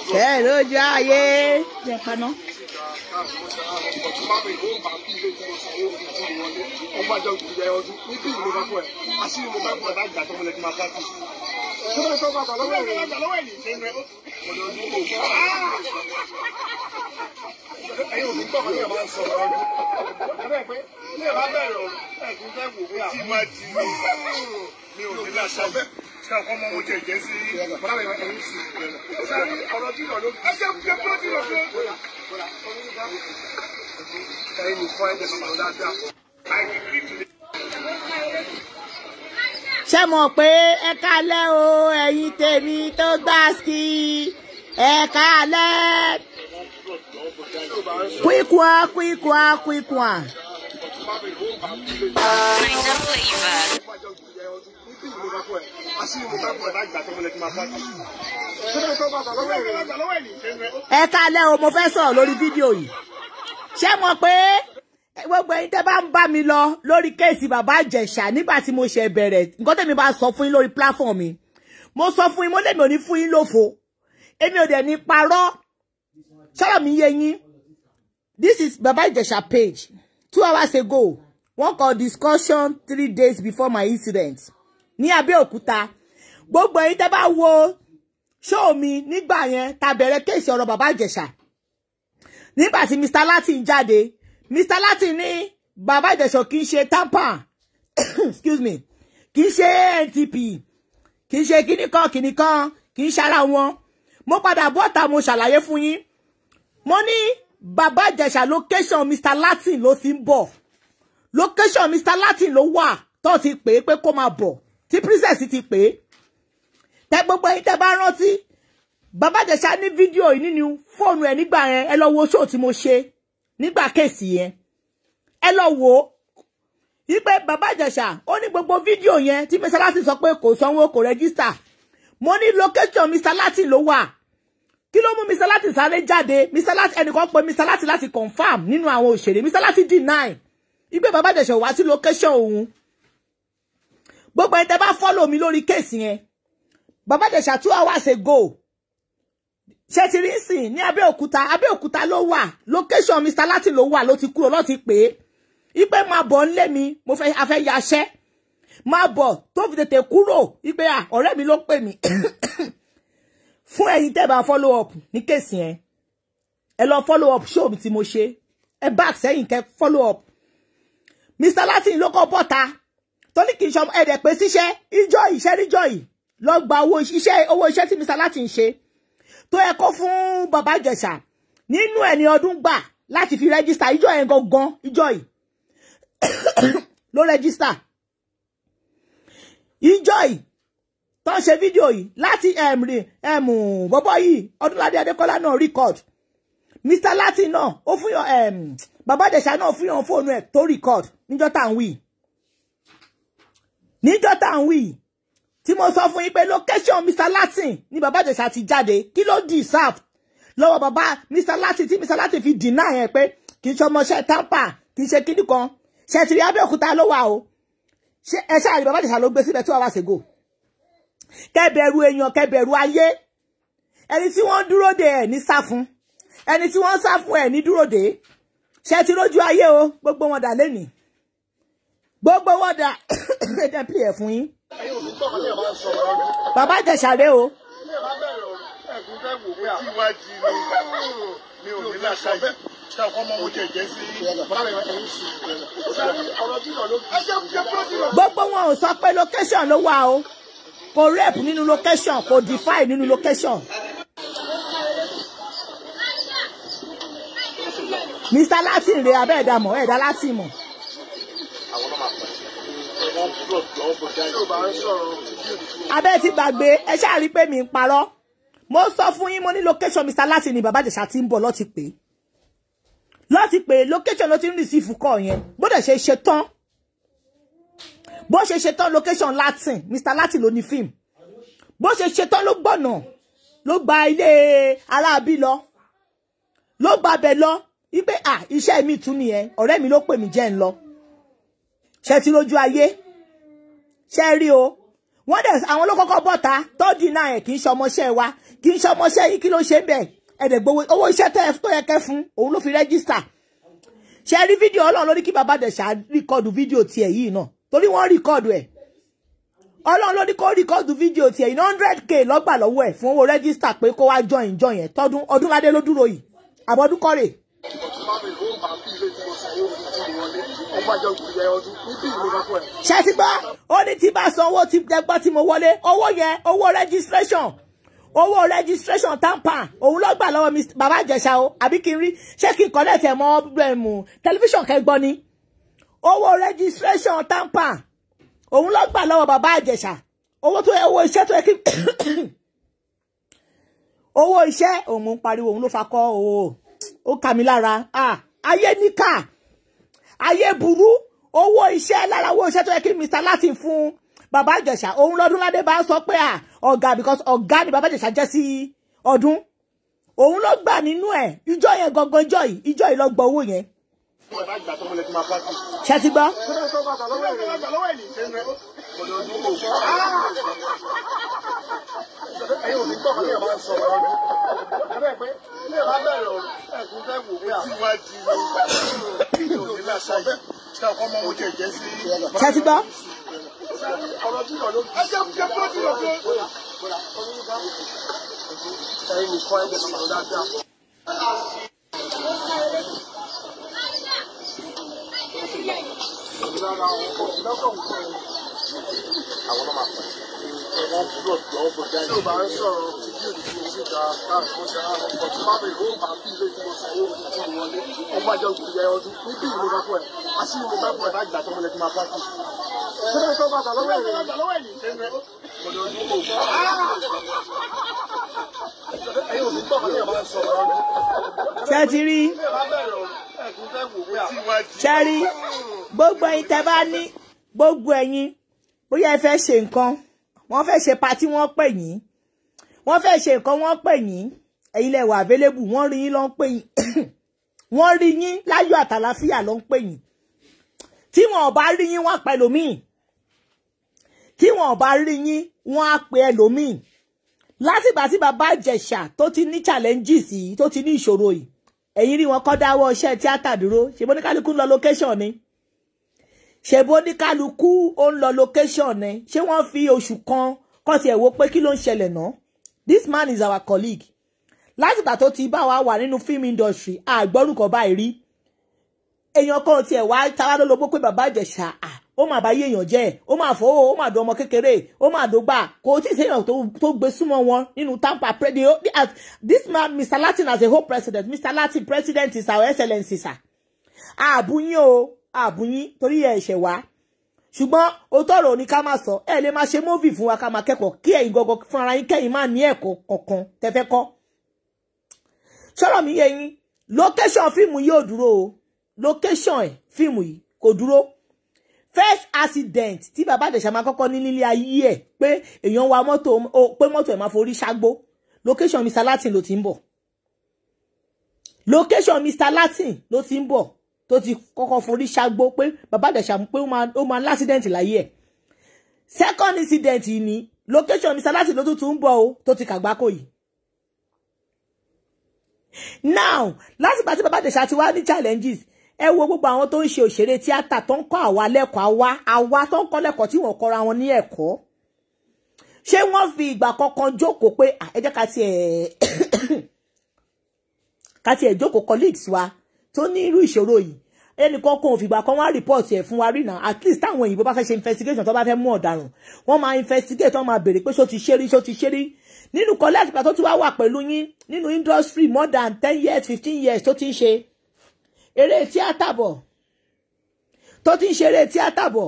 ṣe lójú ayé jẹ paná. Ṣé mọ̀ pé ẹ kálẹ́ o ẹ̀yin tèmi tó gbá ski ẹ kálẹ́ kwikwa. Ẹ kálẹ́ o mo fẹ́ sọ̀rọ̀ lórí fídíò yìí. Ṣé mọ̀ pé gbogbo ẹ̀yin tẹ́ bá ń bá mi lọ lórí kéèsì bàbá Ìjẹ̀ṣà nígbà tí mo ṣe bẹ̀rẹ̀ nǹkan tẹ́mi bá sọ fún yín lórí platform mi mo sọ fún yín mo lèmi ò ní fún yín lófo èmi ò dẹ̀ ní parọ́ ṣọ́rọ̀ mi yé yín. This is Baba Ìjẹ̀ṣà page 2 hours ago wọ́n kọ discussion 3 days before my incident ní Abẹ́òkúta. Gbogbo ẹ̀yin tẹ́ bá wo show mi nígbà yẹn tá bẹ̀rẹ̀ kéèsì ọ̀rọ̀ bàbá Ìjẹ̀ṣà nígbà tí Mr. Latin jáde Mr. Latin ní bàbá Ìjẹ̀ṣà kì í ṣe tamper excuse me kì í ṣe NTP kì í ṣe kíníkan kì í ṣara wọn. Mo padà bọ́ta mo ṣàlàyé fún yín mo ní bàbá Ìjẹ̀ṣà location Mr. Latin ló ti ń bọ̀ location Mr. Latin ló wà tó ti pè é pé kó máa bọ̀ tí princess ti pè é. Tẹ gbogbo yín tẹ bá rántí bàbá Ìjẹ̀ṣà ní fídíò yìí nínú fóònù ẹ̀ nígbà yẹn ẹ lọ wo show tí mo ṣe nígbà kéèsì yẹn ẹ lọ wo wípé bàbá Ìjẹ̀ṣà ó ní gbogbo fídíò yẹn tí Mr. Latin sọ pé kò sanwó kò rẹ́gísítà mo ní location Mr. Latin ló wà. Kí ló mú Mr. Latin sáré jáde Mr. Latin ẹnìkan pé Mr. Latin láti confirm nínú àwọn òṣèré Mr. Latin deny wípé bàbá Ìjẹ̀ṣà wá sí location òun. Gbogbo ẹni tẹ́ bá follow mi lórí kéèsì yẹn bàbá Ìjẹ̀ṣà 2 hours ago ṣe ti rí sìn ní Abẹ́òkúta ló wà location Mr. Latin ló wà ló ti kúrò ló ti pè é ipe máa bọ̀ nílé mi mo fẹ́ afẹ́ yaṣẹ́ máa bọ̀ tó fi tètè kúrò ipe ọ̀rẹ́ mi ló pè mí fún ẹ̀yin tẹ́ bá follow up ní kéèsì yẹn ẹ lọ follow up show mi tí mo ṣe ẹ back sẹ́yìn kẹ́ follow up. Mr. Latin ló kọ́ bọ́ta tó ní kì í ṣe ẹ̀dẹ̀ pé síṣẹ́ ìjọ yìí lọ gba owó iṣẹ́ tí Mr. Latin ṣe tó yẹ kó fún bàbá Ìjẹ̀ṣà nínú ẹni ọdún gbà láti fi register ìjọ yẹn gangan ìjọ yìí ló register ìjọ yìí tó ń ṣe fídíò yìí láti bọ́bọ́ yìí Ọdúnládé Adékọ́lá náà record Mr. Latin náà ó fún yàn bàbá Ìjẹ̀ṣà náà fún yàn fóònù ẹ̀ tó record níjọ́ tá à ń wí tí mo sọ fún yín pé location Mr. Latin ní bàbá Ìjẹ̀ṣà ti jáde kí ló deserve lọ́wọ́ bàbá Mr. Latin tí Mr. Latin fi deny ẹ̀ pé kì í ṣe ọmọọṣẹ́ tamper kì í ṣe kíní kan ṣe ti rí Abẹ́òkúta ló wà o ṣe ẹ ṣáà rí bàbá Ìjẹ̀ṣà ló gbé síbẹ̀ 2 hours ago. Kẹ́bẹ̀rù èèyàn kẹ́bẹ̀rù ayé ẹni tí wọ́n dúró de ẹ̀ ní sá fún ẹni tí wọ́n sá fún ẹ̀ ní dúró de ṣe ti rójú ayé o gbogbo wọn dà lẹ́nìí gbogbo wọn dà ẹ̀jẹ̀ pè ẹ̀ fún yín. Bàbá Ìjẹ̀ṣà rẹ o. Gbogbo wọn ò sọ pé location ló wà o kò rep nínú location kò defy nínú location. Mr. Latin rẹ abẹ́ ẹ̀dàmọ̀ ẹ̀dá Latin mọ̀. Abẹ́ ti gbàgbé ẹ ṣáà rí pé mi ń parọ́ mo sọ fún yín mo ní location Mr. Latin ni bàbá Ìjẹ̀ṣà ti ń bọ̀ lọ́ti pé location ló ti ń receive call yẹn bó dẹ̀ ṣe ṣe tán bó ṣe ṣe tán location Latin Mr. Latin ló ní fíìmù bó ṣe ṣe tán ló gbọ̀nà ló gba ilé aráabí lọ ló gba bẹ̀ lọ wípé iṣẹ́ mi tún nìyẹn ọ̀rẹ́ mi ló pè mí jẹ́ ń lọ ṣe ti lójú ayé ṣe rí o wọ́n dẹ̀ àwọn ló kọ́kọ́ bọ́ta tó deny deny ẹ̀ kì í ṣọmọṣẹ́ wa kì í ṣọmọṣẹ́ yìí kí ló ṣe bẹ́ẹ̀ ẹ̀dẹ̀ gbowó owó iṣẹ́ tó yẹ kẹ́ fún òun ló fi rẹ́gísítà ṣe rí fídíò Ọlọ́run ló ní kí bàbá Ìjẹ̀ṣà rìkọ́dù fídíò tiẹ̀ yìí náà torí wọ́n rìkọ́dù ẹ̀ Ọlọ́run ló ní kó rìkọ́dù fídíò tiẹ̀ yìí 100k lọ́gbà lọ́wọ́ ẹ̀ fún owó rẹ́gísítà pé kó wá join yẹn tọdún Ọdúnládé ló dúró yìí àbọ̀dún kọ́rè. ṣe ti gbọ́ ó ní tí bá san owó tí gbọ́ tí mo wọlé owó yẹn owó registration tampan òun ló gbà lọ́wọ́ bàbá Ìjẹ̀ṣà o àbí kí n rí ṣé kí n connect ẹ̀ mọ́ tẹlifíṣàn kẹgbọ́n ni owó registration tampan òun ló gbà lọ́wọ́ bàbá Ìjẹ̀ṣà owó iṣẹ́ tó yẹ kí owó iṣẹ́ òun ń pariwo òun ló fa kọ́ owó ó kà mí lára ayé níkà ayé burú owó iṣẹ́ lára owó iṣẹ́ tó yẹ kí Mr. Latin fún bàbá Ìjẹ̀ṣà òun lọ́dúnládé bá sọ pé ọ̀gá because ọ̀gá ni bàbá Ìjẹ̀ṣà jẹ́ sí ọdún òun ló gbà nínú ẹ̀ ìjọ yẹn gangan ìjọ yìí ló gbọ́ owó yẹn. ṣe ti gbọ́. ṣe ti gbọ́. Ṣẹ́tìrí ṣẹ́rí gbogbo ẹ̀yin tẹ́ bá ní gbogbo ẹ̀yin bóyá ẹ fẹ́ ṣe nǹkan wọ́n fẹ́ ṣe party wọ́n pè yín wọ́n fẹ́ ṣe nǹkan wọ́n pè yín ẹ̀yin lẹ wà available wọ́n rí yín ló ń pè yín wọ́n rí yín láyọ̀ àtàlàfíà ló ń pè yín tí wọ́n bá rí yín wọ́n pè lómìn tí wọ́n bá rí yín wọ́n á pè ẹlòmíì látìgbà tí bàbá Ìjẹ̀ṣà tó ti ní challenges yìí tó ti ní ìṣòro yìí ẹ̀yin rí wọn kọ́ dáwọ́ iṣẹ́ tíátà dúró ṣe bó ní kálukú ń lọ location ni ṣe bó ní kálukú ó ń lọ location ni ṣé wọ́n fi oṣù kan kọ́ tiẹ̀ wo pé kí ló ń ṣẹlẹ̀ náà this man is our colleague látìgbà tó ti bá wa wà nínú film industry àgbọ́rùkọ báyìí rí èèyàn kan tiẹ̀ wá táwa ló lobó pé bàbá Ìjẹ̀ṣà ó máa bá yé èèyàn jẹ́ ó máa fọwọ́ ó máa dùn ọmọ kékeré ó máa dògbà kò tí ì séèyàn tó gbé súnmọ́ wọn nínú Tampa prédio this man Mr. Latin as a whole president Mr. Latin president is our excellency sir àbúyín o àbúyín torí ẹ̀ ṣẹ̀ wá ṣùgbọ́n ó tọrọ ní ká máa sọ ẹ lè máa ṣe móvì fún wa ká máa kẹ́kọ̀ọ́ kí ẹ̀yin gọgọ fún ara yín kẹ́yìn máa ní ẹ̀kọ́ kọ̀ọ̀kan tẹ́fẹ́ kọ́ ṣọ́rọ̀ mi yé yín location fíìmù yìí ò dúró o location ẹ̀ fíìmù yìí kò dúró first accident tí bàbá Ìjẹ̀ṣà máa kọ́kọ́ ní nílé ayé ẹ̀ pé èèyàn wa mọ́tò pé mọ́tò ẹ̀ máa forí ṣágbó location Mr. Latin ló ti ń bọ̀ location Mr. Latin ló ti ń bọ̀ tó ti kọ́kọ́ forí ṣágbó pé bàbá Ìjẹ̀ṣà pé ó máa l'accident láyé ẹ̀ second incident yìí ni location Mr. Latin ló tún ń bọ̀ o tó ti kàgbákò yìí now látìgbà tí bàbá Ìjẹ̀ṣà ti wá ní challenges ẹ wo gbogbo àwọn tó ń ṣe òṣèré tíátà tó ń kọ́ àwa lẹ́kọ̀ọ́ àwa tó ń kọ́ lẹ́kọ̀ọ́ tí wọ́n kọ́ra wọn ní ẹ̀kọ́ ṣé wọ́n fi ìgbà kankan jókòó pé ẹ jẹ́ ká tiẹ̀ jókòó colleagues wa tó ní irú ìṣòro yìí ẹnìkan kò fìgbà kan wá report ẹ̀ fún wa rí náà at least táwọn òyìnbó bá fẹ́ ṣe investigation tó bá fẹ́ mú ọ̀daràn wọ́n máa investigate wọ́n máa béèrè pé ṣó ti ṣe rí nínú college ìgbà tó ti wá wà pẹ̀lú yín nínú industry more than 10 years 15 years tó ti ń ṣe eré tíátà bọ̀ tó ti ń ṣe eré tíátà bọ̀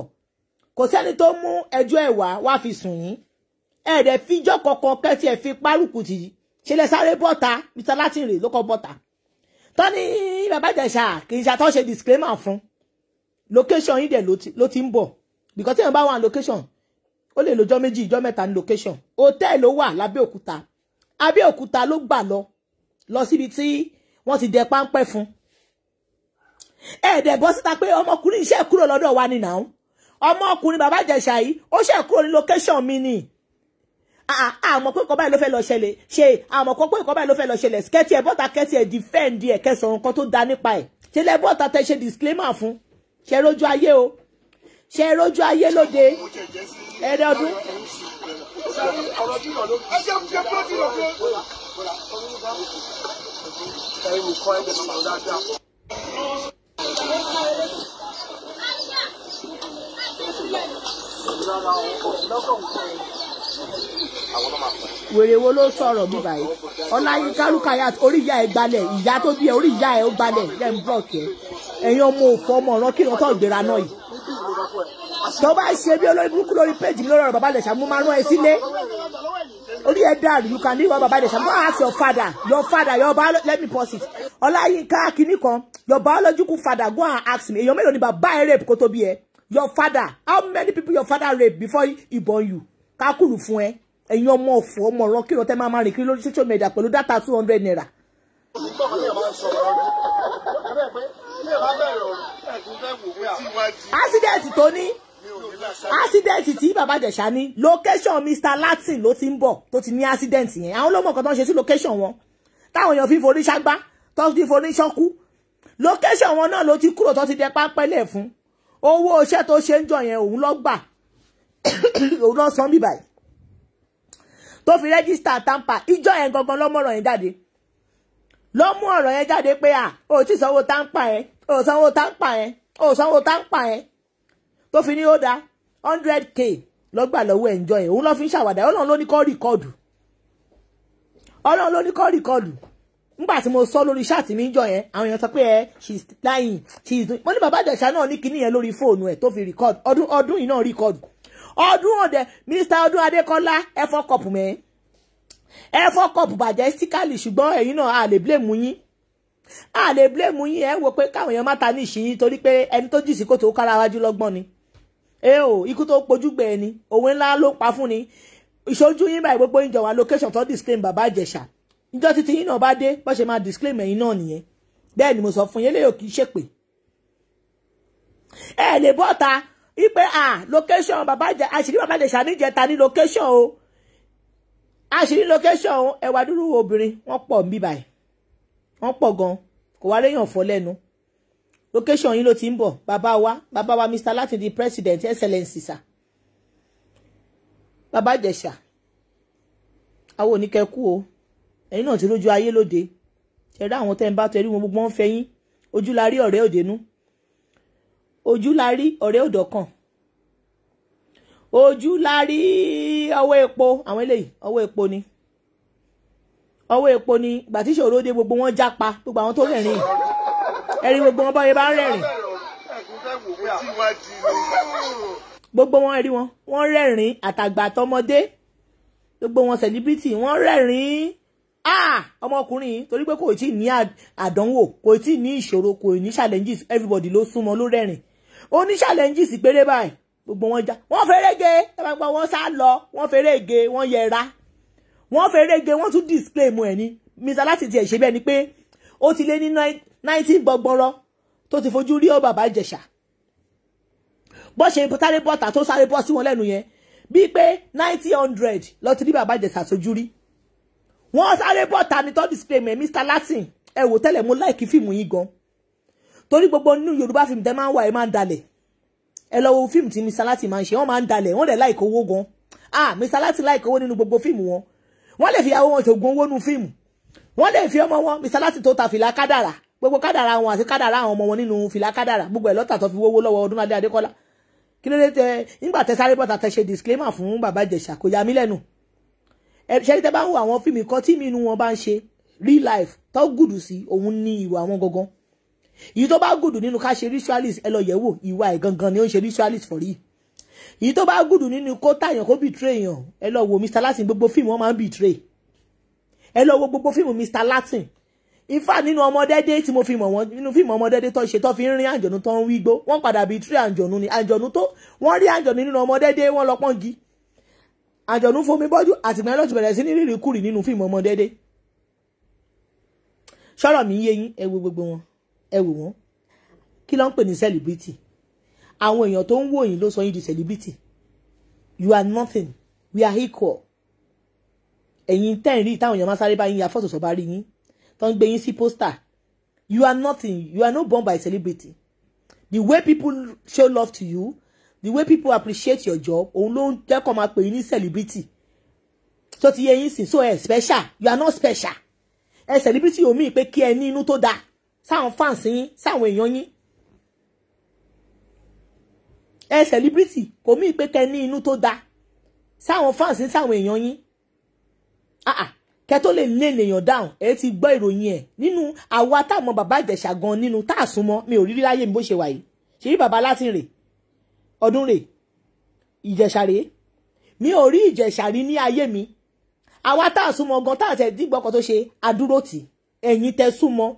kò sẹ́ni tó mú ẹjọ́ ẹ̀ wá fi sùn yín ẹ̀ẹ́dẹ̀ fíjọ́ kankan kẹ́tì ẹ̀ fi párùkù tì í ṣe lẹ sáré bọ́ta Mr. Latin rè ló kọ́ bọ́ta tọ́ni bàbá Ìjẹ̀ṣà kì í ṣàtọ́ ṣe disclaimer fún location yìí dẹ̀ ló ti ń bọ̀ because téèyàn bá wà location ó lè lọ́jọ́ méjì ìjọ́ mẹ́ta ní location hotel ló wà Abẹ́òkúta ló gbà lọ síbi tí wọ́n ti dẹ páńpẹ́ fún ẹ̀ẹ́dẹ̀ bọ́ síta pé ọmọkùnrin iṣẹ́ kúrò lọ́dọ̀ wa ni náà ọmọkùnrin bàbá Ìjẹ̀ṣà yìí ó ṣe kúrò ní location mi ni àmọ́ pé nǹkan báyìí ló fẹ́ lọ ṣẹlẹ̀ ṣe àmọ́ pé nǹkan báyìí ló fẹ́ lọ ṣẹlẹ̀ skẹ́tì ẹ̀ bọ́ta kẹ́tì ẹ̀ defend ẹ̀ kẹsàn nǹkan tó da nípa ẹ̀ ṣe lẹ́ bọ́ta tẹ ṣe disclaimer fún ṣe rójú ayé o ṣe rójú ayé lóde ẹ̀rẹ́ ọdún. Wèrè wo ló sọ̀rọ̀ bí báyìí Ọláyínká Rukayat orí ìyá ẹ̀ gbalẹ̀ ìyá tó bí ẹ orí ìyá ẹ̀ ó gbalẹ̀ lẹ́ ń blọọkì ẹ̀ ẹ̀yin ọmọ òfò ọmọ ọ̀ràn kí wọ́n tó gbéra náà yìí tó bá ṣe bí olórí burúkú lórí péjì mi lórí ọ̀rọ̀ bàbá Ìjẹ̀ṣà mo máa rán ẹ sílé orí ẹ̀ dàrú you can leave bàbá Ìjẹ̀ṣà go ask your father let me pause it Ọláyínká kìíní kan your biological father go and ask me èèyàn mélòó ni bàbá ẹ rape kó tó bí ẹ your father how many people your father rape before he born you kákùlù fún ẹ ẹ̀yin ọmọ òfò ọmọ ọ̀ràn kí ló tẹ́ máa rìn kiri lórí social media pẹ̀lú data 200 naira. accident tí bàbá Ìjẹ̀ṣà ní location Mr. Latin ló ti ń bọ̀ tó ti ní accident yẹn àwọn olómọ kan tó ń ṣe sí location wọn táwọn èèyàn fi forí ṣágbá tó ti forí ṣánkú location wọn náà ló ti kúrò tó ti dẹ pápẹ́lẹ̀ fún owó iṣẹ́ tó ṣe ń jọ yẹn òun lọ gbà òun lọ san bí báyìí tó fi rẹ́gísítà tampa ìjọ yẹn gangan lọ́mọ ọ̀rọ̀ yẹn jáde lọ́mú ọ̀rọ̀ yẹn jáde pé ó ti sanwó tampa yẹn ó sanwó tampa yẹn ó sanwó tampa yẹn tó fi ní ó dá 100k lọ́gbà lọ́wọ́ ẹ̀ ń jọ yẹn òun lọ́ fi ń ṣàwàdà Ọlọ́run ló ní kọ́ rìkọ́ọ̀dù Ọlọ́run ló ní kọ́ rìkọ́ọ̀dù nígbà tí mo sọ lórí ṣáàtì mi ń jọ yẹn àwọn èèyàn sọ pé she's lying mo ní bàbá Ìjẹ̀ṣà náà ní kinní yẹn lórí fóònù ẹ̀ tó fi rìkọ́ọ̀dù ọdún yìí náà rìkọ́ọ̀dù ọdún ọdẹ Mr. Ọdún Adékọ́lá ẹ fọkọpù mẹ ẹ fọkọpù bàjẹ́ síkàlì ṣùgbọ́n ẹ̀yin náà a lè blame yín ẹ wò pé káwọn èèyàn má ta ní ìṣìyín torí pé ẹni tó jì sí kòtò kára wájú lọ́gbọ́n ni ikú tó pojú gbẹ ẹni òwe ńlá ló pa fún ni ìṣojú yín báyìí gbogbo ìjọ wa location tó disclaim bàbá Ìjẹ̀ṣà ìjọ títí yín náà bá dé bó ṣe máa disclaim ẹ̀yin náà nìyẹn bẹ́ẹ̀ ni mo sọ fún yín eléyò kì í ṣèpè ẹ lè bọ́ta ipe location bàbá àṣírí bàbá Ìjẹ̀ṣà níjẹta ní location o àṣírí location o ẹwà dúró obìnrin wọ́n pọ̀ ń bí báyìí wọ́n pọ̀ gan kò wá léèyàn fọ́ lẹ́nu location yín ló ti ń bọ̀ bàbá wa Mr. Latin the president excellency sir bàbá Ìjẹ̀ṣà àwọn oníkẹ́kù o ẹ̀yin náà ti lójú ayé lóde ṣẹ̀rí àwọn tẹ́ ń bá tẹ̀rí wọn gbogbo wọn fẹ́ yín ojú la rí ọ̀rẹ́ òdenu ojú la rí ọ̀rẹ́ òdọ̀kan ojú la rí ọwọ́ epo àwọn eléyìí ọwọ́ epo ni ìgbà tí ìṣòro dé gbogbo wọn jápa gbogbo àwọn tó rẹ̀rìn ẹ̀rí gbogbo wọn báyìí bá ń rẹ̀rìn gbogbo wọn ẹ̀rí wọn rẹ̀rìn àtàgbà àtọmọdé gbogbo wọn celebrity wọn rẹ̀rìn ọmọkùnrin torí pé kò tí ní àdánwò kò tí ní ìṣòro kò ní challenges everybody ló súnmọ́ ló rẹ̀rìn ó ní challenges péré báyìí gbogbo wọn já wọn fèrègé ẹgbàgbà wọn sá lọ wọn fèrègé wọn yẹra wọn fèrègé wọn tún display mu ẹ ní Mr. Latin tiẹ̀ ṣe bẹ́ẹ̀ ni pé ó ti lé ní 19 gbọgbọrọ tó ti fojú rí ọ bàbá Ìjẹ̀ṣà bó ṣe sáré bọ́ta tó sáré bọ́ sí wọn lẹ́nu yẹn bíi pé 90-100 lọ ti rí bàbá Ìjẹ̀ṣà sójú rí wọ́n sáré bọ́ta ní tó display mẹ́ Mr. Latin ẹ wò tẹ́lẹ̀ mo láìkí fíìmù yín gan torí gbogbo nínú Yorùbá fíìmù tẹ́ máa ń wà ẹ máa ń dalẹ̀ ẹ lọ wo fíìmù tí Mr. Latin máa ń ṣe wọ́n máa ń dalẹ̀ wọ́n dẹ̀ láìkí owó gan Mr. Latin láìkí owó nínú gbogbo fíìmù wọn wọ́n lè fi ìyàwó wọn ṣògùn owó nínú fíìmù wọ́n lè fi ọmọ wọn Mr. Latin tó ta fìlà kádàrà gbogbo kádàrà wọn àti kádàrà àwọn ọmọ wọn nínú fìlà kádàrà gbogbo ẹ̀ lọ́tà tó fi wówó lọ́wọ́ Ọdúnládé Adékọ́lá kí ló dé tẹ nígbà tẹ sáré bọ́ta tẹ ṣe disclaimer fún bàbá Ìjẹ̀ṣà kò yà mí lẹ́nu ṣe tẹ bá ń wo àwọn fíìmù kan tí mi inú wọn bá ń ṣe real life tó gùdù sí òun ní ìwà àwọn gangan èyí tó bá gùdù nínú ká ṣe ritualist ẹ lọ yẹ̀ wò ìwà ẹ̀ gangan ni ó ń ṣe ritualist for real èyí tó bá gùdù nínú kó tàyàn kó betray èèyàn ẹ lọ wo Mr. Latin gbogbo fíìmù wọn máa ń betray ẹ lọ wo gbogbo fíìmù Mr. Latin in fact nínú Ọmọdédé tí mo fi mọ̀ wọ́n nínú fíìmù Ọmọdédé tó ṣe tó fi ń rin àǹjọ̀nú tó ń wí gbó wọ́n padà betray àǹjọ̀nú ni àǹjọ̀nú tó wọ́n rí àǹjọ̀nú nínú Ọmọdédé wọ́n lọ pọ́ngi àǹjọ̀nú fomi bọ́jú àtìgbà lọ́tù bẹ̀rẹ̀ sí ní rírì kúrì nínú fíìmù Ọmọdédé ṣọ́rọ̀ mi yé yín ẹ wo gbogbo wọn ẹ wò wọ́n kí ló ń pè ní celebrity àwọn èèyàn tó ń wò yín ló sọ yín di celebrity you are nothing we are equal ẹ̀yin tẹ́ ń rí táwọn èèyàn máa sáré bá yín ya fọ́tò sọ́ba rí yín tó ń gbé yín sí pósítà. You are nothing. You are not born by a celebrity. The way people show love to you, the way people appreciate your job, òun ló ń jẹ́ kó máa pè yín ní celebrity. So ti yé yín sìn, so ẹ special. You are not special. Ẹ celebrity ò mí pé kí ẹ ní inú tó dáa sáwọn fans yín, sáwọn èèyàn yín. Ẹ celebrity kò mí pé kẹ́ ní inú tó dáa sáwọn fans yín, sáwọn èèyàn yín. Kẹ́ tó lè lé èèyàn down, ẹ ti gbọ́ ìròyìn ẹ̀ nínú àwa táwọn bàbá Ìjẹ̀ṣà gan nínú tá a súnmọ́ mi ò rí láyé mi bó ṣe wà yìí. Ṣé rí bàbá Latin rè, ọdún rè, Ìjẹ̀ṣà rè, mi ò rí Ìjẹ̀ṣà rí ní ayé mi. Àwa tá a súnmọ́ gan tá a tẹ̀ dígbọ́ kan tó ṣe adúró tì, ẹ̀yin tẹ́ súnmọ́,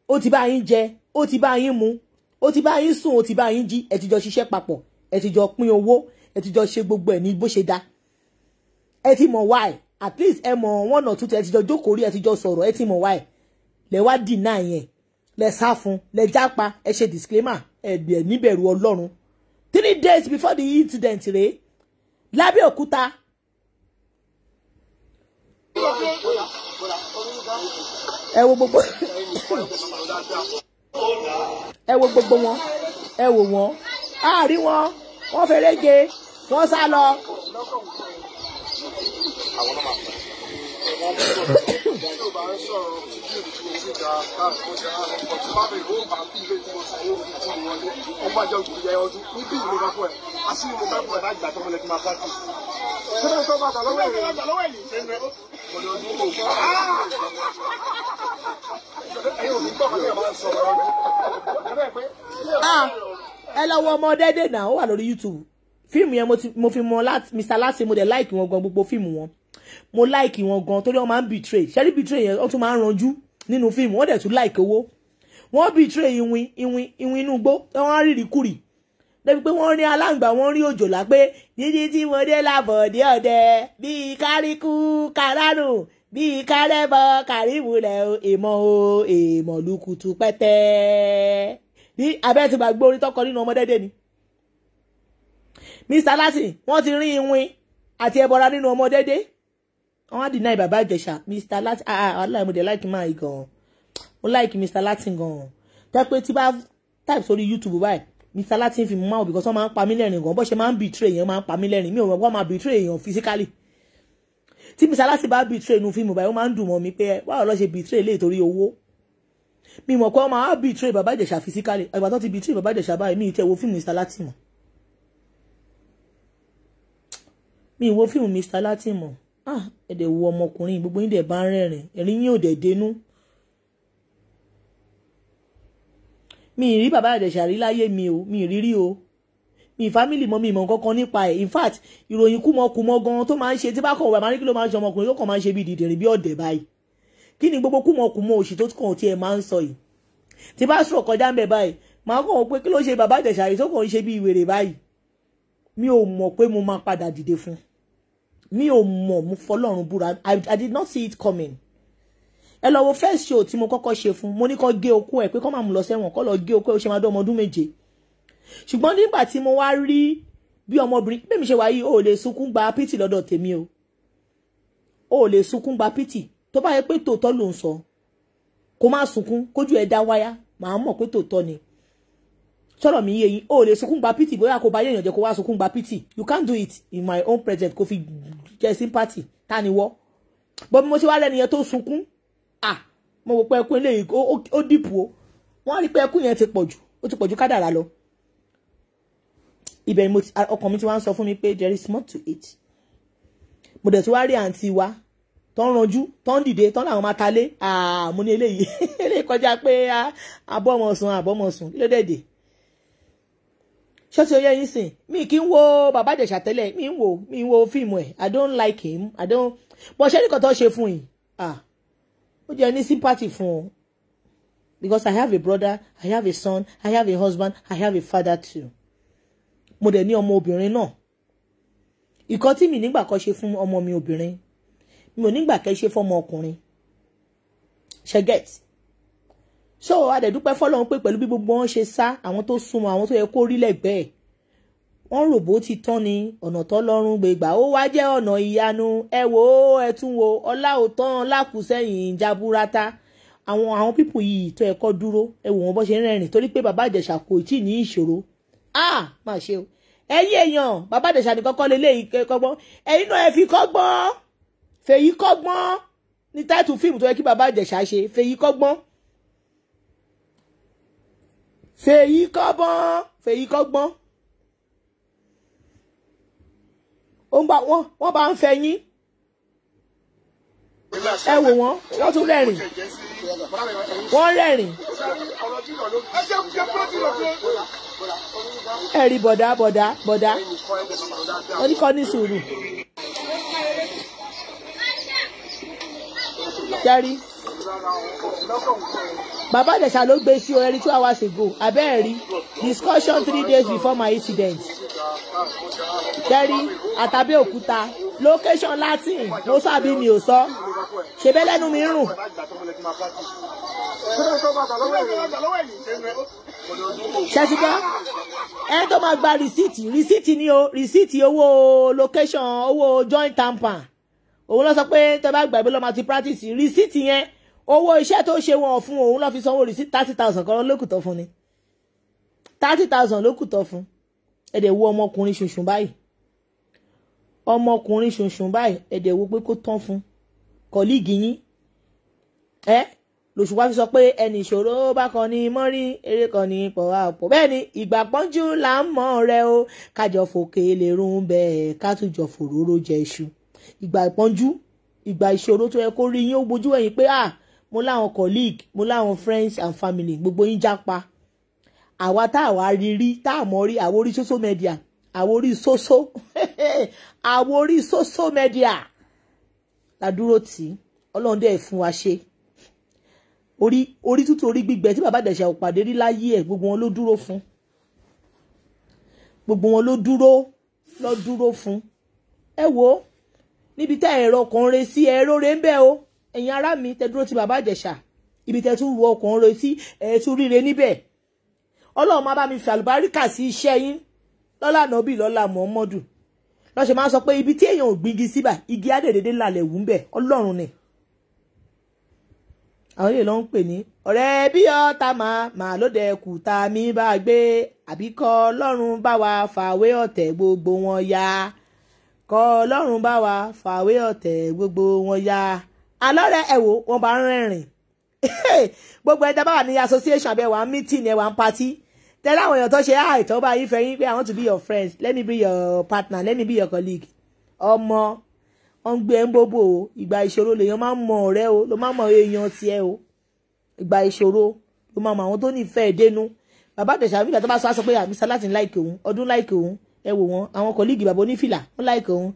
ó ti bá yín jẹ, ó ti bá yín mu, ó ti bá yín sùn, ó ti bá yín jí, ẹ ti jọ ṣiṣẹ́ papọ̀, ẹ ti jọ pín owó, ẹ ti jọ ṣe gbogbo ẹ̀ ní bó ṣe dá. Ẹ ti mọ̀ why, at least ẹ mọ̀ one or two, ẹ ti jọ jókòó rí, ẹ ti jọ sọ̀rọ̀, ẹ ti mọ̀ why. Lẹ wá deny yẹn, lẹ sá fún, lẹ jápa, ẹ ṣe disclaimer, ẹ níbẹ̀rù Ọlọ́run. 3 days before the incident rèé, Lábẹ́òkúta. Ẹ wo gbogbo ẹ wo gbogbo wọn, ẹ wo wọn, a rí wọn, wọ́n fẹ́rẹ́gẹ, wọ́n sá lọ. Ẹ lọ wo ọmọ dédé náà, ó wà lórí YouTube. Fíìmù yẹn mo fi mọ Mr. Latin, mo dẹ̀ like wọn gan, gbogbo fíìmù wọn mo like wọn gan torí wọ́n máa ń betray. Ṣẹ́rí betray yẹn wọ́n tún máa ń ranjú nínú fíìmù, wọ́n dẹ̀ tún like owó. Wọ́n betray ìwìn inú igbó, wọ́n rí ìrìkúrì débi pé wọ́n rí aláǹgbá, wọ́n rí òjòlá pé nídìí tí mo dé lábọ̀dé ọ̀dẹ bíi káríkú karánù bíi kárẹ́bọ kàríwulẹ̀ èèmọ̀ lukutu pẹ́tẹ́. Bí abẹ́ ti gbàgbé orin tọkọ nínú ọmọdédé ni. Mr. Latin wọ́n ti rí ìwìn àti ẹbọra nínú ọmọdédé. Wọ́n á deny bàbá Ìjẹ̀ṣà. Mr. Latin Allah mo dẹ̀ like máa gan. Mo like Mr. Latin gan. Tẹ́ pé tí bá type sórí YouTube báyìí, Mr. Latin fi mú máa because wọ́n máa ń pa mí lẹ́rìn gan. Bó ṣe máa ń betray yẹn máa ń pa mí lẹ́rìn. Mi ò mọ̀ wọ́n máa betray èèyàn physically. Tí Mr. Latin bá betray inú fíìmù báyìí, ó máa ń dùn mọ́ mi pé báwo ló ṣe betray lè torí owó. Mi mọ̀ pé wọ́n máa betray bàbá Ìjẹ̀ṣà physically. Ìgbà tó ti betray bàbá Ìjẹ̀ṣà báyìí, mi ì tẹ́ wo fíìmù Mr. Latin mọ̀. Mi wo fíìmù Mr. Latin mọ̀. Ẹ̀dẹ̀ wo ọmọkùnrin gbogbo yín dẹ̀ bá ń rẹ́rìn, ẹ̀rín yín ò dẹ̀ dénú. Mi ì rí bàbá Ìjẹ̀ṣà rí láyé mi o, mi ì rí rí o. Mi family mọ́ mi mọ̀ kankan nípa ẹ̀. In fact, ìròyìn kúmọkùmọ gan tó máa ń ṣe tí bá kàn wà máa ní kí ló máa ń ṣe ọmọkùnrin tó kàn máa ń ṣe bí dìdìrín bí ọ̀dẹ̀ báyìí. Kí ni gbogbo kúmọkùmọ òṣì tó kàn tí ẹ máa ń sọ yìí? Tí bá sọ̀rọ̀ kọjá ń bẹ̀ báyìí, máa kàn wọ́n pé kí ló ṣe bàbá Ìjẹ̀ṣà yìí tó kàn ń ṣe bí ìwèrè báyìí. Mi ò mọ̀ pé mo máa padà dìde fún. Mi ò mọ̀, mo fọlọ́run búra. I did not see it coming. Ẹ lọ wo first show tí mo kọ́kọ́ ṣe fún, mo ní kó gé okó ẹ̀ pé kó máa mú lọ sẹ́wọ̀n, kó lọ gé okó ẹ̀ ó ṣe máa dán ọmọ ọdún 7. Ṣùgbọ́n nígbà tí mo wá rí bí ọmọbìnrin bẹ́ẹ̀ mi ṣe wáyé, o lè sunkún gba pity lọ́dọ̀ tèmi o. O lè sunkún gba pity. Tó bá yẹ pé tòótọ́ ló ń sọ, kó má sunkún, kójú ẹ̀ dá wáyá, màá mọ̀ pé tòótọ́ ni. Sọ̀rọ̀ mi yé yín, o lè sunkún gba pity bóyá kó bá yéèyàn jẹ́ kó wá sunkún gba pity. You can't do it in my own presence kó fi jẹ́ sympathy ta ni wọ́. Bọ́ bí mo ṣe wá lẹ́nu yẹn tó sunkún, mo wò pé ẹkún eléyìí ó dìpù o. Wọ́n rí pé ẹkún yẹn ti pọ̀jù, ó ti pọ̀jù kádàrá lọ. Ibẹ̀ ni ọkàn mi ti wá ń sọ fún mi pé there is more to it. Mo dẹ̀ tí wá rí àǹtí wa tó ń ranjú, tó ń dìde, tó ń làwọn máa talé. Mo ní eléyìí eléyìí kọjá pé àbọ̀mọ̀sùn kí ló dẹ̀ dé. Ṣé tí ó yẹ yín sìn? Mi kì í wo bàbá Ìjẹ̀ṣà tẹ́lẹ̀, mi ń wo fíìmù ẹ̀. I don't like him. But ṣé nìkan tó ṣe fún yìí? Ó jẹ́ ní sympathy fún ọ. Because I have a brother, I have a son, I have a husband, I have a father too. Mo dẹ̀ ní ọmọ obìnrin náà. Ìkan tí mi nígbà kan ṣe fún ọmọ mi obìnrin, mi ò nígbà kẹ́ ṣe fún ọmọ ọkùnrin. Ṣé get? So a dẹ̀ dúpẹ́ fọ́lọ́run pé pẹ̀lú bí gbogbo wọn ṣe sá, àwọn tó súnmọ́, àwọn tó yẹ kó rí lẹ́gbẹ̀ẹ́, wọ́n rò bó ti tán ni ọ̀nà tọ́lọ́run gbégbà ó wá jẹ́ ọ̀nà ìyanu ẹ wò ó ẹ tún wo ọlá òtán lákùsẹ́yìn jaburata àwọn pípù yìí tó ẹ̀kọ́ dúró ẹ wò wọ́n bó ṣe ń rẹ́rìn torí pé bàbá Ìjẹ̀ṣà kò tí ì ní ìṣòro má ṣe o ẹ̀yin èèyàn bàbá Ìjẹ̀ṣà ní kọ́kọ́ lélẹ́yìí kọ́gbọ́n ẹ̀yin náà ẹ fi kọ́gbọ́n fèyí kọ́gbọ́n ní táìtù fíìmù tó yẹ kí bàbá Ìjẹ̀ṣà ṣe fèyí kọ́gbọ́n fèyí kọ́gbọ́n wọ́n bá ń fẹ́ yín ẹ wò wọ́n tún rẹ́rìn wọ́n rẹ́rìn ẹ̀rí bọ̀dá wọ́n ní kọ́ ní sùúrù jẹ́rí bàbá Ìjẹ̀ṣà ló gbé sí orí 2 hours ago abẹ́ẹ̀rí discussion 3 days before my incident jẹ́rí àtàbẹ́òkúta location Latin mo sábì mi ò sọ ṣe bẹ́ẹ̀ lẹ́nu mi rùn. ṣẹ́sìkọ́ ẹ tó máa gba rìsíìtì ni o rìsíìtì owó location owó joint tamper òun lọ sọ pé tẹ bá gbàgbé lọ́ọ́ máa ti practice rìsíìtì yẹn owó iṣẹ́ tó ṣe wọn fún òun lọ́ fi sanwó rìsíìtì 30,000 kan lókùtọ̀ fún ni 30,000 lókùtọ̀ fún ẹ̀dẹ̀ wo ọmọkùnrin ṣùnṣùn báyìí ẹ̀dẹ̀ wo pé kó tán fún kọ́líìgì yín lòṣùpá fi sọ pé ẹni ìṣòro bá kan ní mọ́rí eré kan ní pọ̀ bẹ́ẹ̀ ni ìgbà pọ́njú là ń mọ̀ rẹ o kájọ fòkè lè rún bẹ́ẹ̀ ká tún jọ fòróró jẹ iṣu ìgbà ìpọ́njú ìgbà ìṣòro tó yẹ kó rí yín ó gbojú ẹ̀yìn pé mo láwọn colleague mo láwọn friends and family gbogbo yín jápa àwa tá àwa rí tá àmọ́ rí àwórí social media àwórí social media la dúró tì ọlọ́run dẹ̀ fún wa ṣe orí tútù orí gbígbẹ tí bàbá Ìjẹ̀ṣà ò pàdé rí láyé ẹ̀ gbogbo wọn ló dúró fún ẹ wo níbi tá ẹ̀rọ ọkàn rẹ sí ẹ̀rọ rẹ ń bẹ o ẹ̀yin ará mi tẹ dúró ti bàbá Ìjẹ̀ṣà ibi tẹ tún ru ọkàn rẹ sí ẹ̀ tún ríre níbẹ̀ ọlọ́run má bá mi fi àlùbáríkà sí iṣẹ́ yín lọ́lá nàbí lọ́lá Muhammadu lọ́sẹ̀ máa sọ pé ibi tí èèyàn ò gbígi síbà igi adèdèdè lálẹ́ wù ń bẹ̀ ọlọ́run ni àwọn ilé ló ń pè ní ọ̀rẹ́ bí ọ̀tá máa lóde kùtà mi bá gbé àbíkọ́ ọlọ́run bá wa fàwé ọ̀tẹ̀ gbogbo wọn ya kọ́ ọlọ́run bá wa fàwé ọ̀tẹ̀ gbogbo wọn ya alọ́rẹ̀ ẹ̀wò wọn bá ń rẹ́rìn gbogbo ẹ̀dá bá wà ní association abẹ́ wà ń meeting ẹ̀ wà ń party tẹ́lẹ̀ àwọn èèyàn tó ṣe àìtọ́ bá yín fẹ́ yín pé I want to be your friends let me be your partner let me be your colleague ọmọ wọ́n gbé ń bóbó o ìgbà ìṣòro lèèyàn máa ń mọ ọ̀rẹ́ o ló máa ń mọ èèyàn tiẹ̀ o ìgbà ìṣòro ló máa mọ àwọn tó nífẹ̀ẹ́ dénú bàbá Ìjẹ̀ṣà nígbà tó bá sọ pé àmì Salatin láìkè òun ọdún láìkè òun ẹ wò wọn àwọn kọ̀líìgì bàbá onífìlà ó láìkè òun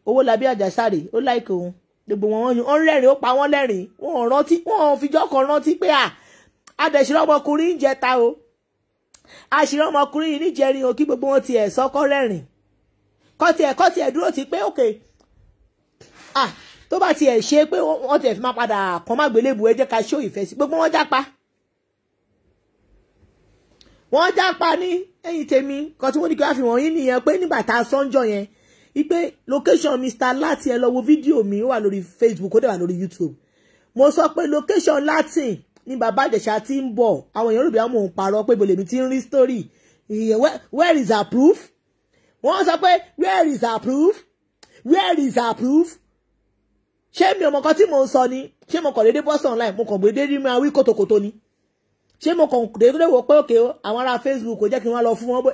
Owólabí Àjàsárè ó láìkè òun gbogbo wọn ń rẹ́rìn ó pa wọ́n lẹ́rìn wọn rántí wọn fìjọ́ kan rántí pé adẹ̀ṣirọ́ ọmọkùnrin ń jẹta o àṣírí ọmọkùnrin yìí níjẹrin o kí gbogbo wọn tiẹ̀ sọ́kọ́ rẹ́rìn kọ́ tiẹ̀ dúró ti pé òkè tó bá tiẹ̀ ṣe pé wọ́n tiẹ̀ fi máa padà kàn má gbélébùú ẹ jẹ́ ká ṣó ìfẹ́ sí gbogbo wọn jápa ní ẹ̀yìn tèmi kan tí wọ́n ní kí wọ́n fi wọ̀nyí nìyẹn pé nígbà tá a sọ́njọ́ yẹn wípé location Mr. Latin ẹ lọ wo fídíò mi ó wà lórí Facebook ó dẹ̀ wà lórí YouTube mo sọ pé location Latin ní bàbá Ìjẹ̀ṣà tí ń bọ̀ àwọn èèyàn rò bí àwọn mò ń parọ́ pé bolèmi ti ń rí story where is her proof wọ́n sọ pé where is her proof ṣé mi ò mọ̀ kan tí mò ń sọ ni ṣé mo kàn déédéé post online mo kàn gbé déédéé máa wí kòtòkòtò ni ṣé mo kàn déédéé wò pé òkè àwọn ará Facebook kò jẹ́ kí wọ́n lọ fún wọn bó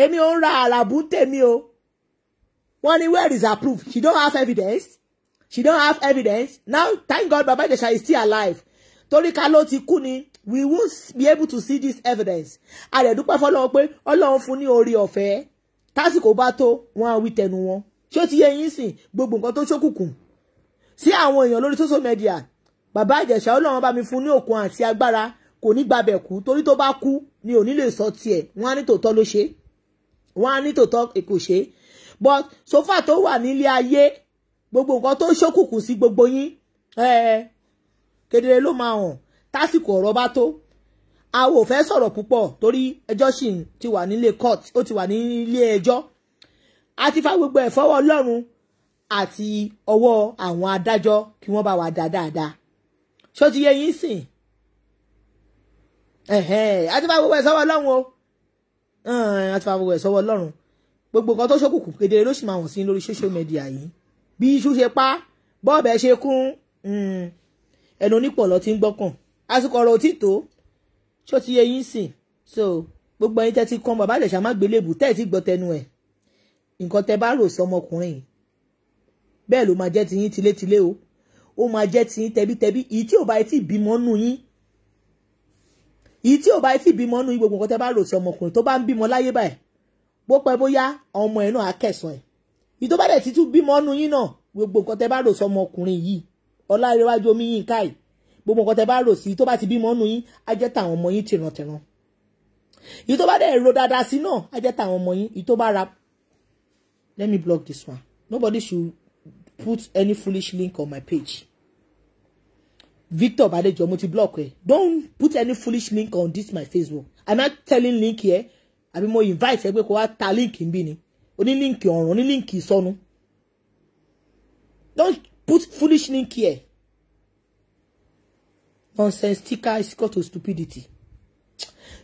èmi ò ń ra àràbù tèmi o wọ́n ní where is her proof she don't have evidence now thank God Baba Ìjẹ̀ṣà is still alive torí ká ló ti kú ni we won't be able to see this evidence àrẹ̀dúpẹ́ fọlọ́run pé Ọlọ́run fún ní orí ọ̀fẹ́ tásìkò bá tó wọn á wí tẹnu wọn ṣé ó ti yẹ yín sìn gbogbo nǹkan tó ṣókùnkùn sí àwọn èèyàn lórí social media Bàbá Ìjẹ̀ṣà Ọlọ́run bá mi fún ní òkun àti agbára kò ní gbabẹ̀ kú torí tó bá kú ni ò ní lè sọ tiẹ̀ wọ́n á ní tòótọ́ ló ṣe wọ́n á ní tòótọ́ kò ṣe but so far tó wà nílé ayé gbogbo nǹkan tó ṣókùnkùn sí gbogbo yín kedere ló máa hàn tásìkò ọ̀rọ̀ bá tó a ò fẹ́ sọ̀rọ̀ púpọ̀ torí ẹjọ́ sì ti wà nílé court, ó ti wà nílé ẹjọ́. A ti fa gbogbo ẹ̀ fọwọ́ Ọlọ́run àti ọwọ́ àwọn adájọ́ kí wọ́n bá wa dá dáadáa. Ṣó ti yé yín sìn? A ti fa gbogbo ẹ̀ sọ́wọ́ Ọlọ́run o. A ti fa gbogbo ẹ̀ sọ́wọ́ Ọlọ́run. Gbogbo nǹkan tó ṣókùnkùn kedere ló sì máa wọ̀n sí lórí social media yìí. Bí iṣu ṣe pa, bọ́ọ̀bẹ ṣe kún, ẹnu onípọ̀lọ́ ti ń gbọ́kàn. Àsìkò ọ̀rọ̀ òtítọ́. Ṣó ti yé yín sìn? So gbogbo ẹ̀yin tẹ́ ti kàn bàbá Ìjẹ̀ṣà má gbélébù tẹ́ ti gbọ́ tẹnu ẹ̀. Nǹkan tẹ́ bá rò sọmọkùnrin bẹ́ẹ̀ ló máa jẹ́ ti yín tilétilé o. Ó máa jẹ́ ti yín tẹbítẹbí. Èyí tí ò bá ti bímọ nù yín. Èyí tí ò bá ti bímọ nù yín, gbogbo nǹkan tẹ́ bá rò sí ọmọkùnrin tó bá ń bímọ láyé báyìí. Bó pẹ́ bóyá ọmọ ẹ̀ náà á kẹsàn ẹ̀. Èyí tó bá dẹ̀ ti tún bímọ nù yín náà, gbogbo nǹkan tẹ́ bá rò sí ọmọkùnrin yìí, Ọlárewájú Omiyínká yìí, gbogbo nǹkan tẹ́ bá rò sí tó bá ti bímọ nù yín, á jẹ́ tàwọn ọmọ yín tìrantìran. Èyí tó bá dẹ̀ ro dáadáa sí náà, á jẹ́ tàwọn ọmọ yín. Èyí tó bá ra, let me block this one. Nobody should put any foolish link on my page. Victor Badejo, mo ti block ẹ. Don't put any foolish link on this my Facebook. I'm not telling link here. Àbí mo invite ẹ pé kó wá ta link nbí ni. Oní link ọ̀run, oní link ìsọnù. Don't put foolish link here. Nonsense sticker is equal to stupidity.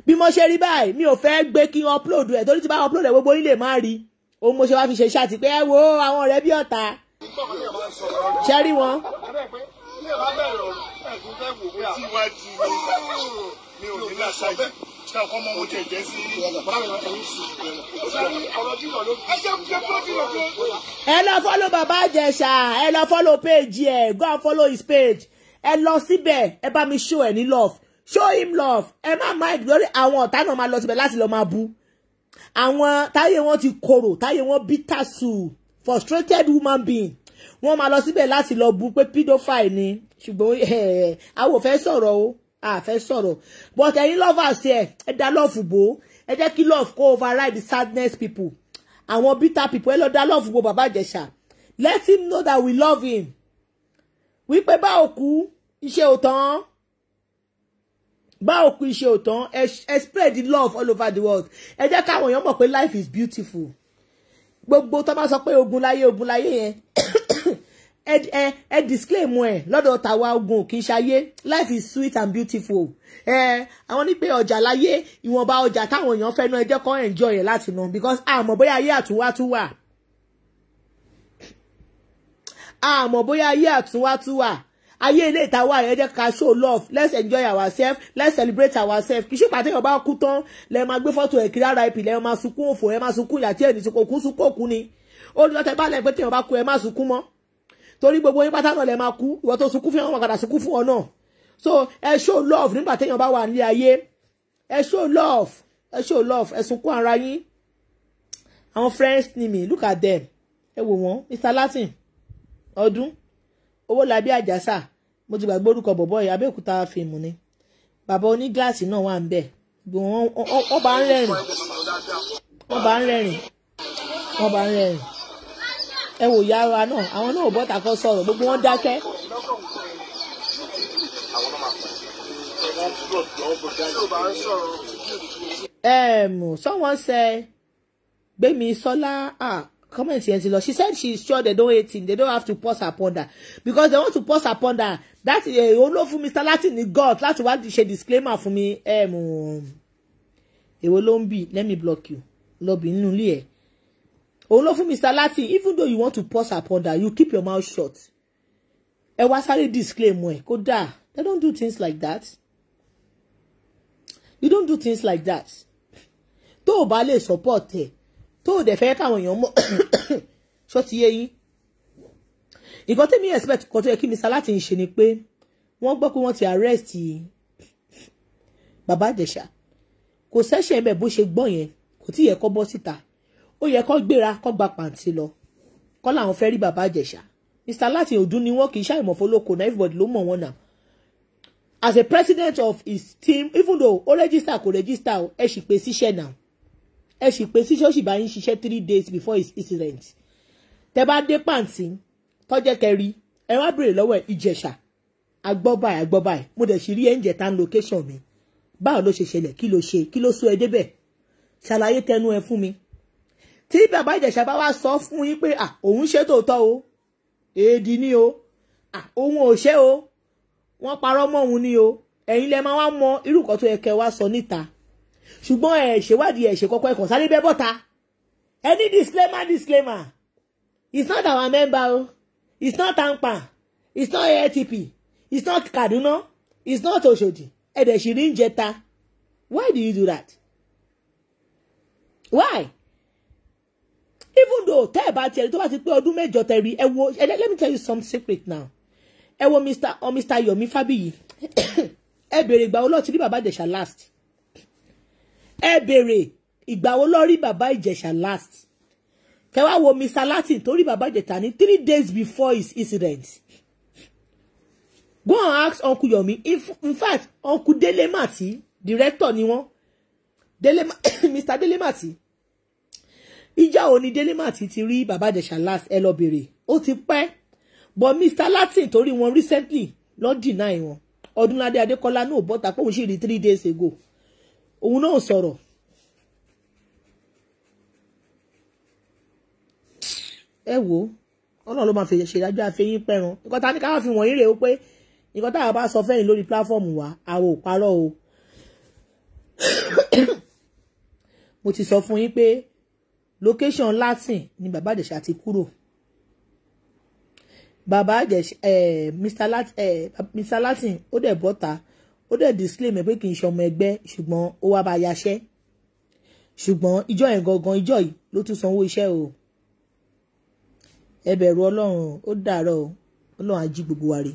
Bí mo ṣe rí báyìí, mi ò fẹ́ gbé kí n upload ẹ̀ torí tí bá upload ẹ̀ gbogbo yín lè má rí. Ó mo ṣe wá fi ṣe ṣáàtì pé ẹ wo àwọn ọ̀rẹ́ bí ọ̀tá. Ṣé rí wọn? Ẹ lọ follow Baba Ìjẹ̀ṣà, ẹ lọ follow page ẹ, go and follow his page. Ẹ lọ síbẹ̀, ẹ bá mi show ẹ ní love. Show him love. Ẹ má mind lórí àwọn ọ̀tá náà máa lọ síbẹ̀ láti lọ máa bú. Àwọn táyé wọn ti korò, táyé wọn bitter soup, frustrated woman being. Wọ́n máa lọ síbẹ̀ láti lọ bú pé pedophile ni. Ṣùgbọ́n a ò fẹ́ sọ̀rọ̀ o. A fẹ́ sọ̀rọ̀. But ẹ̀yin lovers ẹ dá love bò. Ẹ jẹ́ kí love go override the sadness people. Àwọn bitter people ẹ lọ dá love bò Baba Ìjẹ̀ṣà. Let him know that we love him. Wípé bá òkú iṣẹ́ ò tán. Bá òkú iṣẹ́ ò tán. Ẹ spread the love all over the world. Ẹ jẹ́ káwọn èèyàn mọ̀ pé life is beautiful. Gbogbo tó bá sọ pé ogun láyé yẹn. Ẹ disclaim ẹ lọ́dọ̀ tàwa ogun kì í ṣayé. Life is sweet and beautiful. Àwọn ní pé ọjà láyé ìwọ̀nba ọjà táwọn èèyàn fẹ́ náà ẹ jẹ́ kó enjoy ẹ̀ láti ná because àmọ́ bóyá ayé àtúnwá tún wà. Àmọ́ bóyá ayé àtúnwá tún wà. Ayé ilé ìtawà ẹ jẹ́ ká show love. Let's enjoy ourselves. Let's celebrate ourselves. Kì í ṣe pàtẹ́ ọba kú tán lẹ máa gbé fọ́tò ẹ̀ kiri RIP lẹ máa sunkún òfò ẹ máa sunkún ìyà tí ẹni tí kò kú sunkún òkú ni. Ó ní lọ́tẹ̀ bá lẹ pé tí ọba kú ẹ máa sunkún mọ́. Torí gbogbo yín pátá náà lẹ máa kú. Ìwọ tó sunkún fún wọn padà sunkún fún ọ náà. So ẹ show love nígbà téèyàn bá wà nílé ayé. Ẹ show love. Ẹ show love. Ẹ sunkún ara yín. Àwọn friends ni mi. Look at them. Ẹ wò wọ́n. Mr. Latin. Ọdún. Owólabí Àjàsà. Mo ti gbàgbé orúkọ bọ̀bọ́ yìí Abẹ́òkúta fíìmù ni. Bàbá oní gíláàsì náà wà ń bẹ̀. Wọ́n bá ń rẹ́rìn. Wọ́n bá ń rẹ́rìn. Wọ́n bá ń rẹ́rìn. Ẹ wò yára náà. Àwọn náà ò bọ́ta kọ́ sọ̀rọ̀. Gbogbo wọn dákẹ́. Someone said, Gbémisọ́lá, comment yẹn ti lọ. She said she's sure they don't hate him. They don't have to pause upon that. Because they want to pause upon that. That is only for Mr. Latin in God. Láti wá ṣe disclaimer fún mi. Èwo ló ń bì. Let me block you. Lobby nínú ilé ẹ̀. Only for Mr. Latin. Even though you want to pause upon that, you keep your mouth shut. Ẹ wá sáré disclaimer ẹ̀. Kódà. They don't do things like that. You don't do things like that. Tó o bá lè support ẹ̀. Tó dẹ̀ fẹ́ káwọn èèyàn mọ̀ ṣó ti yé yín. Nǹkan tí mi expect kan tó yẹ kí Mr. Latin ṣe ni pé wọ́n gbọ́ pé wọ́n ti arrest Baba Ìjẹ̀ṣà. Kò sẹ́ṣẹ̀ ńbẹ̀ bó ṣe gbọ́ yẹn kò tí yẹ kó bọ́ síta. Ó yẹ kó gbéra kó gba pàǹtí lọ. Kọ́ làwọn fẹ́ rí Baba Ìjẹ̀ṣà. Mr. Latin ọdún ni wọ́n kì í ṣàìmọ̀ fọlọ́kọ̀ náà everybody ló mọ̀ wọ́n náà. As a president of his team, even though ó register kò register ẹ sì pé síṣẹ́ náà. Ẹ sì pé síṣẹ́ ó sì bá yín ṣiṣẹ́ 3 days before his incident. Tẹ́ bá dé pàǹtí tọ́jẹ́ kẹrí ẹ wá béèrè lọ́wọ́ Ìjẹ̀ṣà. Agbọ́ báyìí. Mo dẹ̀ sì rí ẹ̀ ń jẹ̀ta location mi. báwo ló ṣe ṣẹlẹ̀, kí ló ṣe, kí ló sún ẹ débẹ̀, ṣàlàyé tẹnu ẹ fún mi. Tí bàbá Ìjẹ̀ṣà bá wá sọ fún yín pé òun ṣe tòótọ́ o, èdè ni o, òun ò ṣe o, wọ́n parọ́ mọ́ òun ni o, ẹ̀yin lẹ máa wá mọ irú nǹkan tó yẹ kẹ́ wá sọ níta. Ṣùgbọ́n ẹ ṣèwádìí, ẹ ṣe kọ́kọ́, ẹ kàn sáré bẹ́ bọ́ta. Any disclaimer, it's not our member o, it's not Tampa, it's not ATP, it's not Kaduna, it's not Oshodi, ẹ dẹ̀ ṣì rí ń jẹta. Why do you do that? Why? Even though tẹ́ ẹ bá tiẹ̀ tó bá ti pé ọdún mẹ́jọ tẹ̀rí, ẹ wo, let me tell you some secret now. Ẹ wo Mr. Yomi Fabiyi. Ẹ bèrè ìgbà wo ló ti rí bàbá Ìjẹ̀ṣà last. Ẹ bèrè ìgbà wo ló rí bàbá Ìjẹ̀ṣà last. Kẹ́ wá wo Mr. Latin tó rí bàbá Ìjẹ̀ṣà ní 3 days before his incident. Go and ask Uncle Yomi. In fact, Uncle Dele Mati, director ni wọ́n. Mr. Dele Mati. Ìjà òní Dele Mati ti rí bàbá Ìjẹ̀ṣà last, ẹ lọ bèrè. Ó ti pẹ́. But Mr. Latin torí wọn recently ló deny wọn. Ọdúnládé Adékọ́lá náà bọ́ta pé òun sì rí 3 days ago. Òun náà sọ̀rọ̀. Ẹ wo, Ọlọ́run ló máa fi ṣe ìdájọ́ àfẹ́yìn pẹ̀ràn. Nǹkan ta ní ká wá fi wọ̀nyí rè ó pé nǹkan tá a bá sọ fẹ́yìn lórí platform wa, àwọn ò parọ́ o. Mo ti sọ fún yín pé location Latin ni bàbá Ìjẹ̀ṣà ti kúrò. Bàbá Ìjẹ̀ṣà Mr. Latin ó dẹ̀ bọ́ta, ó dẹ̀ disclaimer pé kì í ṣe ọmọ ẹgbẹ́, ṣùgbọ́n ó wá bá yaṣẹ́. Ṣùgbọ́n ìjọ yẹn gangan, ìjọ yìí ló tún sanwó iṣẹ́ o. Ẹ bẹ̀rù Ọlọ́run, ó dàárọ̀ o, Ọlọ́run á jí gbogbo wa rè.